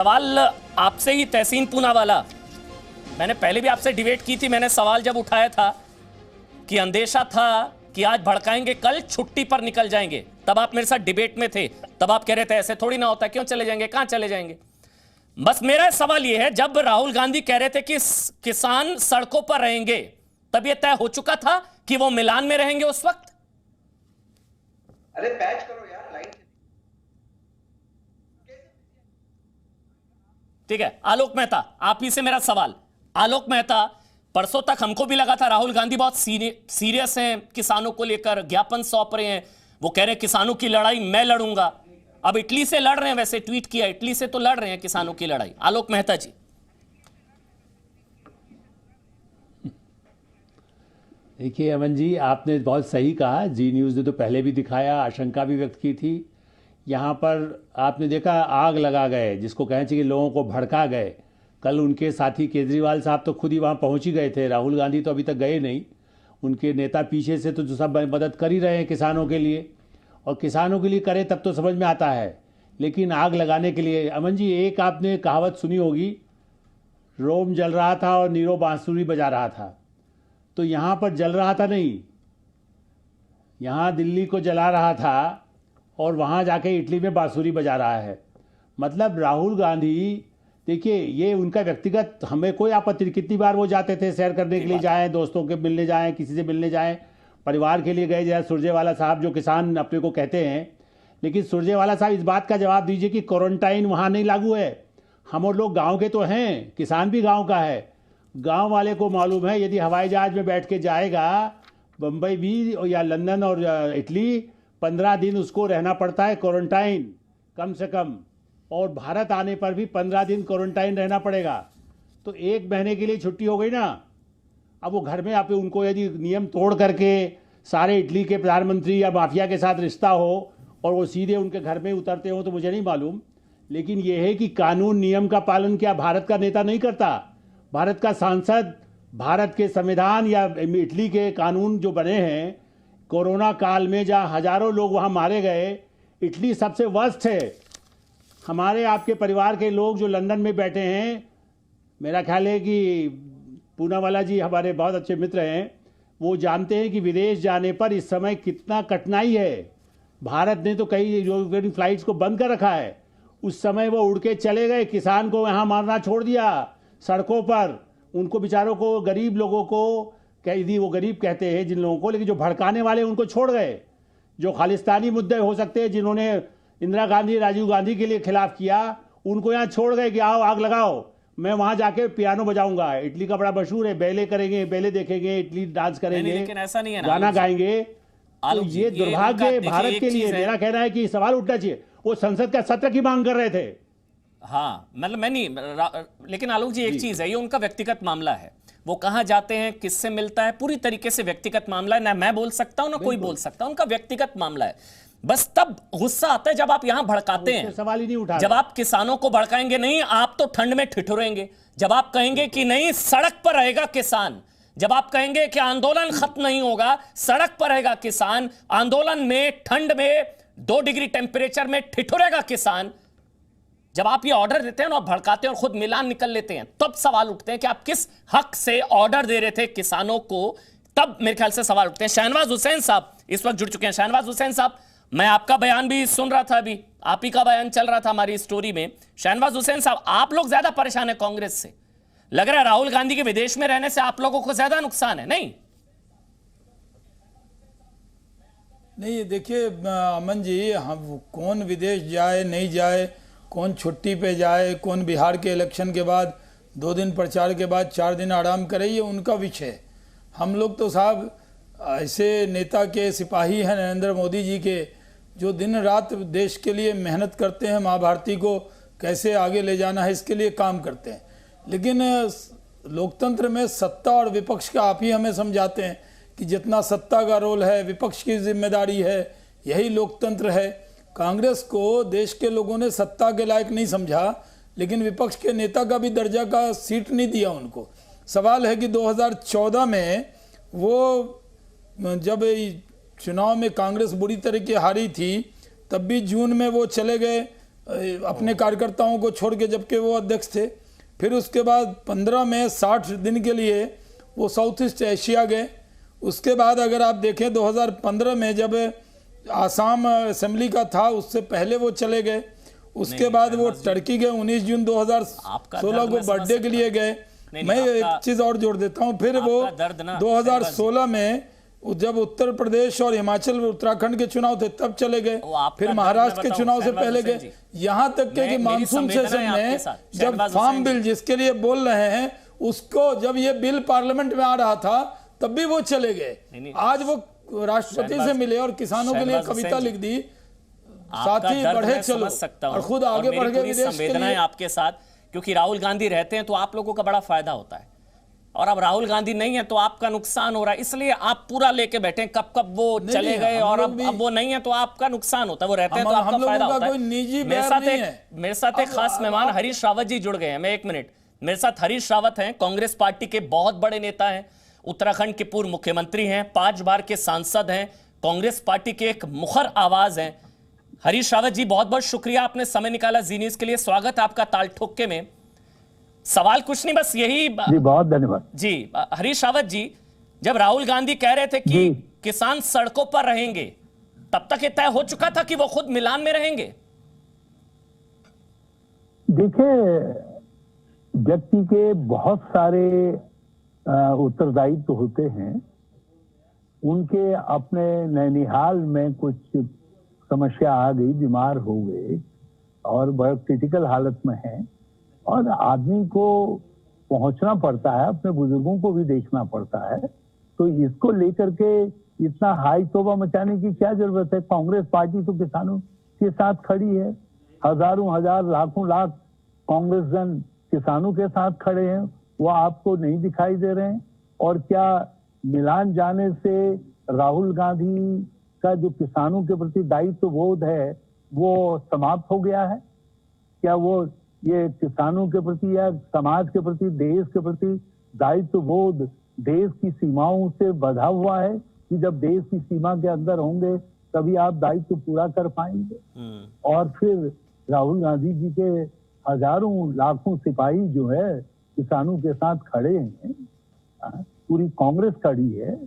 सवाल आपसे ही तहसीन पूनावाला, मैंने पहले भी आपसे डिबेट की थी। मैंने सवाल जब उठाया था कि अंदेशा था कि आज भड़काएंगे, कल छुट्टी पर निकल जाएंगे, तब आप मेरे साथ डिबेट में थे। तब आप कह रहे थे ऐसे थोड़ी ना होता, क्यों चले जाएंगे, कहां चले जाएंगे। बस मेरा सवाल यह है, जब राहुल गांधी कह रहे थे कि किसान सड़कों पर रहेंगे, तब यह तय हो चुका था कि वो मिलान में रहेंगे उस वक्त? अरे पैच करो यार लाइन। ठीक है, आलोक मेहता, आप ही से मेरा सवाल। आलोक मेहता, परसों तक हमको भी लगा था राहुल गांधी बहुत सीरियस हैं, किसानों को लेकर ज्ञापन सौंप रहे हैं। वो कह रहे हैं किसानों की लड़ाई मैं लड़ूंगा। अब इटली से लड़ रहे हैं, वैसे ट्वीट किया, इटली से तो लड़ रहे हैं किसानों की लड़ाई। आलोक मेहता जी। देखिए अमन जी, आपने बहुत सही कहा। जी न्यूज़ ने तो पहले भी दिखाया, आशंका भी व्यक्त की थी। यहाँ पर आपने देखा आग लगा गए, जिसको कहना चाहिए लोगों को भड़का गए। कल उनके साथी केजरीवाल साहब तो खुद ही वहाँ पहुँच ही गए थे, राहुल गांधी तो अभी तक गए नहीं। उनके नेता पीछे से तो जो सब मदद कर ही रहे हैं किसानों के लिए, और किसानों के लिए करें तब तो समझ में आता है। लेकिन आग लगाने के लिए, अमन जी एक आपने कहावत सुनी होगी, रोम जल रहा था और नीरो बांसुरी बजा रहा था। तो यहाँ पर जल रहा था नहीं, यहाँ दिल्ली को जला रहा था और वहाँ जाके इटली में बांसुरी बजा रहा है। मतलब राहुल गांधी, देखिए ये उनका व्यक्तिगत, हमें कोई आपत्ति नहीं। कितनी बार वो जाते थे सैर करने के लिए, जाएं दोस्तों के मिलने जाएं, किसी से मिलने जाएं, परिवार के लिए गए, जैसे सुरजेवाला साहब जो किसान अपने को कहते हैं। लेकिन सुरजेवाला साहब इस बात का जवाब दीजिए कि क्वारंटाइन वहाँ नहीं लागू है। हम और लोग गाँव के तो हैं, किसान भी गाँव का है। गांव वाले को मालूम है यदि हवाई जहाज में बैठ के जाएगा बम्बई भी या लंदन और इटली, 15 दिन उसको रहना पड़ता है क्वारंटाइन कम से कम, और भारत आने पर भी 15 दिन क्वारंटाइन रहना पड़ेगा। तो 1 महीने के लिए छुट्टी हो गई ना। अब वो घर में आप उनको यदि नियम तोड़ करके सारे इटली के प्रधानमंत्री या माफिया के साथ रिश्ता हो और वो सीधे उनके घर में उतरते हो तो मुझे नहीं मालूम। लेकिन ये है कि कानून नियम का पालन क्या भारत का नेता नहीं करता? भारत का सांसद भारत के संविधान या इटली के कानून जो बने हैं, कोरोना काल में जहाँ हजारों लोग वहाँ मारे गए, इटली सबसे वर्स्ट है। हमारे आपके परिवार के लोग जो लंदन में बैठे हैं, मेरा ख्याल है कि पूनावाला जी हमारे बहुत अच्छे मित्र हैं, वो जानते हैं कि विदेश जाने पर इस समय कितना कठिनाई है। भारत ने तो कई यूरोपियन फ्लाइट्स को बंद कर रखा है। उस समय वो उड़ के चले गए, किसान को यहाँ मारना छोड़ दिया सड़कों पर। उनको बेचारों को, गरीब लोगों को, यदि वो गरीब कहते हैं जिन लोगों को, लेकिन जो भड़काने वाले उनको छोड़ गए। जो खालिस्तानी मुद्दे हो सकते हैं, जिन्होंने इंदिरा गांधी, राजीव गांधी के लिए खिलाफ किया, उनको यहाँ छोड़ गए कि आओ आग लगाओ, मैं वहां जाके पियानो बजाऊंगा। इटली का बड़ा मशहूर है, बेले करेंगे, बेले देखेंगे, इटली डांस करेंगे, लेकिन ऐसा नहीं है ना, गाना गाएंगे। तो ये दुर्भाग्य भारत के लिए। मेरा कहना है कि सवाल उठना चाहिए। वो संसद का सत्र की मांग कर रहे थे। हाँ, मतलब मैं नहीं, लेकिन आलोक जी एक चीज है, ये उनका व्यक्तिगत मामला है। वो कहां जाते हैं, किससे मिलता है, पूरी तरीके से व्यक्तिगत मामला है। ना मैं बोल सकता हूं, ना कोई बोल सकता, उनका व्यक्तिगत मामला है। बस तब गुस्सा आता है जब आप यहां भड़काते हैं। सवाल ही नहीं उठा। जब आप किसानों को भड़काएंगे नहीं, आप तो ठंड में ठिठुरेंगे। जब आप कहेंगे कि नहीं सड़क पर रहेगा किसान, जब आप कहेंगे कि आंदोलन खत्म नहीं होगा, सड़क पर रहेगा किसान, आंदोलन में ठंड में 2 डिग्री टेम्परेचर में ठिठुरेगा किसान, जब आप ये ऑर्डर देते हैं और भड़काते हैं और खुद मिलान निकल लेते हैं, तब सवाल उठते हैं कि आप किस हक से ऑर्डर दे रहे थे किसानों को। तब मेरे ख्याल से सवाल उठते हैं। शहनवाज हुसैन साहब इस वक्त जुड़ चुके हैं। शहनवाज हुसैन साहब, मैं आपका बयान भी सुन रहा था, अभी आप ही का बयान चल रहा था हमारी स्टोरी में। शहनवाज हुसैन साहब, आप लोग ज्यादा परेशान है कांग्रेस से, लग रहा है राहुल गांधी के विदेश में रहने से आप लोगों को ज्यादा नुकसान है। नहीं नहीं, देखिए अमन जी, हम कौन विदेश जाए नहीं जाए, कौन छुट्टी पे जाए, कौन बिहार के इलेक्शन के बाद 2 दिन प्रचार के बाद 4 दिन आराम करे, ये उनका विषय है। हम लोग तो साहब ऐसे नेता के सिपाही हैं नरेंद्र मोदी जी के, जो दिन रात देश के लिए मेहनत करते हैं, माँ भारती को कैसे आगे ले जाना है इसके लिए काम करते हैं। लेकिन लोकतंत्र में सत्ता और विपक्ष का आप ही हमें समझाते हैं कि जितना सत्ता का रोल है विपक्ष की जिम्मेदारी है, यही लोकतंत्र है। कांग्रेस को देश के लोगों ने सत्ता के लायक नहीं समझा, लेकिन विपक्ष के नेता का भी दर्जा का सीट नहीं दिया उनको। सवाल है कि 2014 में वो जब चुनाव में कांग्रेस बुरी तरह की हारी थी, तब भी जून में वो चले गए अपने कार्यकर्ताओं को छोड़ के, जबकि वो अध्यक्ष थे। फिर उसके बाद 15 में 60 दिन के लिए वो साउथ ईस्ट एशिया गए। उसके बाद अगर आप देखें 2015 में जब आसाम असेंबली का था, उससे पहले वो चले गए। उसके बाद वो टर्की गए, 19 जून 2016 को बर्थडे के लिए गए। मैं एक चीज और जोड़ देता हूँ, फिर वो 2016 में जब उत्तर प्रदेश और हिमाचल उत्तराखंड के चुनाव थे तब चले गए, फिर महाराष्ट्र के चुनाव से पहले गए, यहाँ तक कि मानसून सेशन में जब फार्म बिल जिसके लिए बोल रहे हैं उसको, जब ये बिल पार्लियामेंट में आ रहा था तब भी वो चले गए। आज वो राष्ट्रपति से मिले और किसानों के लिए कविता लिख दी, साथी बढ़े चलो, और खुद आगे बढ़ गए विदेश के लिए। आपके साथ, क्योंकि राहुल गांधी रहते हैं तो आप लोगों का बड़ा फायदा होता है, और अब राहुल गांधी नहीं है तो आपका नुकसान हो रहा है, इसलिए आप पूरा लेके बैठे। कब कब वो चले गए और अब वो नहीं है तो आपका नुकसान होता है, वो रहते हैं तो आपका फायदा होता है। मेरे साथ एक खास मेहमान हरीश रावत जी जुड़ गए हैं। मैं 1 मिनट, मेरे साथ हरीश रावत हैं, कांग्रेस पार्टी के बहुत बड़े नेता हैं, उत्तराखंड के पूर्व मुख्यमंत्री हैं, 5 बार के सांसद हैं, कांग्रेस पार्टी के एक मुखर आवाज हैं। हरीश रावत जी, बहुत बहुत शुक्रिया, आपने समय निकाला जी न्यूज के लिए। स्वागत है आपका ताल ठोके में। सवाल कुछ नहीं, बस यही जी, बहुत धन्यवाद जी। हरीश रावत जी, जब राहुल गांधी कह रहे थे कि किसान सड़कों पर रहेंगे, तब तक ये तय हो चुका था कि वो खुद मिलान में रहेंगे? देखिए, व्यक्ति के बहुत सारे उत्तरदायित्व होते हैं। उनके अपने नैनीहाल में कुछ समस्या आ गई, बीमार हो गए और बहुत क्रिटिकल हालत में है, और आदमी को पहुंचना पड़ता है, अपने बुजुर्गों को भी देखना पड़ता है। तो इसको लेकर के इतना हाई तोबा मचाने की क्या जरूरत है? कांग्रेस पार्टी तो किसानों के साथ खड़ी है, हजारों हजार लाखों लाख कांग्रेस जन किसानों के साथ खड़े हैं, वो आपको नहीं दिखाई दे रहे हैं। और क्या मिलान जाने से राहुल गांधी का जो किसानों के प्रति दायित्व बोध है वो समाप्त हो गया है? क्या वो ये किसानों के प्रति या समाज के प्रति, देश के प्रति दायित्व बोध देश की सीमाओं से बंधा हुआ है कि जब देश की सीमा के अंदर होंगे तभी आप दायित्व पूरा कर पाएंगे? और फिर राहुल गांधी जी के हजारों लाखों सिपाही जो है किसानों के साथ खड़े हैं, पूरी कांग्रेस खड़ी है,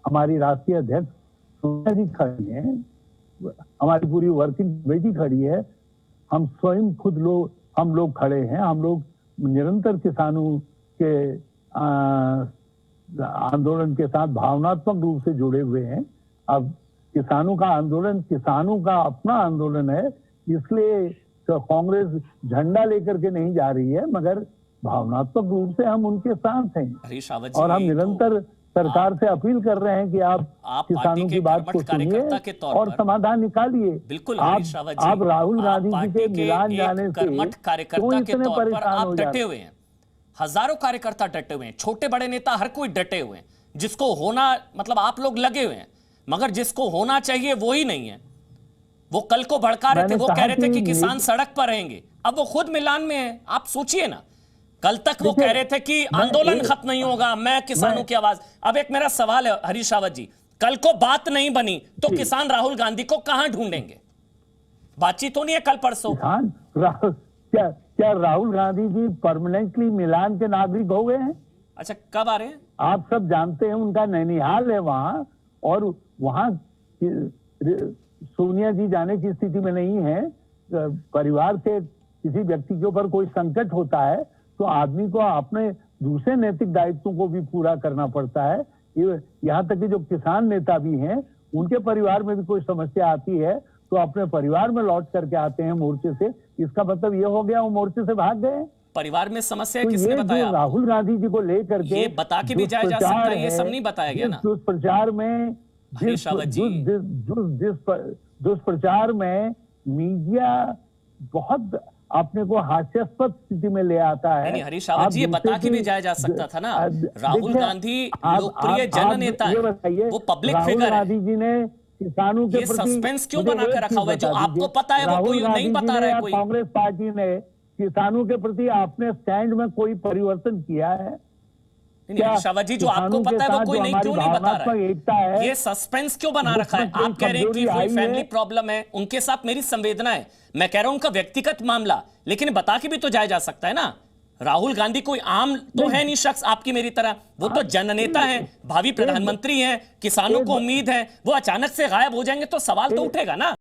हमारी राष्ट्रीय अध्यक्ष सोनिया जी खड़ी है, हमारी पूरी वर्किंग कमेटी खड़ी है, हम स्वयं खुद हम लोग खड़े हैं। हम लोग निरंतर किसानों के आंदोलन के साथ भावनात्मक रूप से जुड़े हुए हैं। अब किसानों का आंदोलन किसानों का अपना आंदोलन है, इसलिए तो कांग्रेस झंडा लेकर के नहीं जा रही है, मगर भावनात्मक रूप से हम उनके साथ हैं। और हम निरंतर सरकार से अपील कर रहे हैं कि आप किसानों की बात को सुनिए और समाधान निकालिए। बिल्कुल, आप राहुल गांधी जी के मिलान जाने से क्यों इतने परेशान हो जाते हैं? हजारों कार्यकर्ता डटे हुए हैं, छोटे बड़े नेता हर कोई डटे हुए हैं। जिसको होना, मतलब आप लोग लगे हुए हैं, मगर जिसको होना चाहिए वो ही नहीं है। वो कल को भड़का रहे थे, वो कह रहे थे कि किसान सड़क पर रहेंगे, अब वो खुद मिलान में है। आप सोचिए ना, कल तक वो कह रहे थे कि आंदोलन खत्म नहीं होगा, मैं किसानों की आवाज। अब एक मेरा सवाल है हरीश रावत जी, कल को बात नहीं बनी तो किसान राहुल गांधी को कहां ढूंढेंगे? बातचीत तो नहीं है कल परसों। क्या राहुल गांधी जी परमानेंटली मिलान के नागरिक हो गए हैं? अच्छा, कब आ रहे हैं? आप सब जानते हैं, उनका नैनीहाल है वहां, और वहां सोनिया जी जाने की स्थिति में नहीं है। परिवार से किसी व्यक्ति के ऊपर कोई संकट होता है तो आदमी को अपने दूसरे नैतिक दायित्वों को भी पूरा करना पड़ता है। यहाँ तक कि जो किसान नेता भी हैं, उनके परिवार में भी कोई समस्या आती है तो अपने परिवार में लौट करके आते हैं मोर्चे से। इसका मतलब ये हो गया वो मोर्चे से भाग गए। परिवार में समस्या तो किसने बताया? राहुल गांधी जी को लेकर के ये बता के भी जाया जा सकता है, ये सब नहीं बताया गया ना। दुष्प्रचार में दुष्प्रचार में मीडिया बहुत अपने को हास्यास्पद स्थिति में ले आता है। नहीं, हरीश रावत जी, ये बता के भी जाया जा सकता था ना। राहुल गांधी लोकप्रिय जननेता है, वो पब्लिक फिगर है। गांधी जी ने किसानों के प्रति सस्पेंस क्यों बना कर रखा हुआ है? जो आपको पता है वो कोई नहीं बता रहा है। कोई कांग्रेस पार्टी ने किसानों के प्रति अपने स्टैंड में कोई परिवर्तन किया है? नहीं, हर्षावत जी, जो आपको पता है वो कोई नहीं क्यों नहीं बता रहा है? ये सस्पेंस क्यों बना रखा है? आप कह रहे हैं कि कोई फैमिली प्रॉब्लम है, उनके साथ मेरी संवेदना है, मैं कह रहा हूं उनका व्यक्तिगत मामला, लेकिन बता के भी तो जाया जा सकता है ना। राहुल गांधी कोई आम तो है नहीं शख्स आपकी मेरी तरह, वो तो जननेता है, भावी प्रधानमंत्री हैं, किसानों को उम्मीद है, वो अचानक से गायब हो जाएंगे तो सवाल तो उठेगा ना।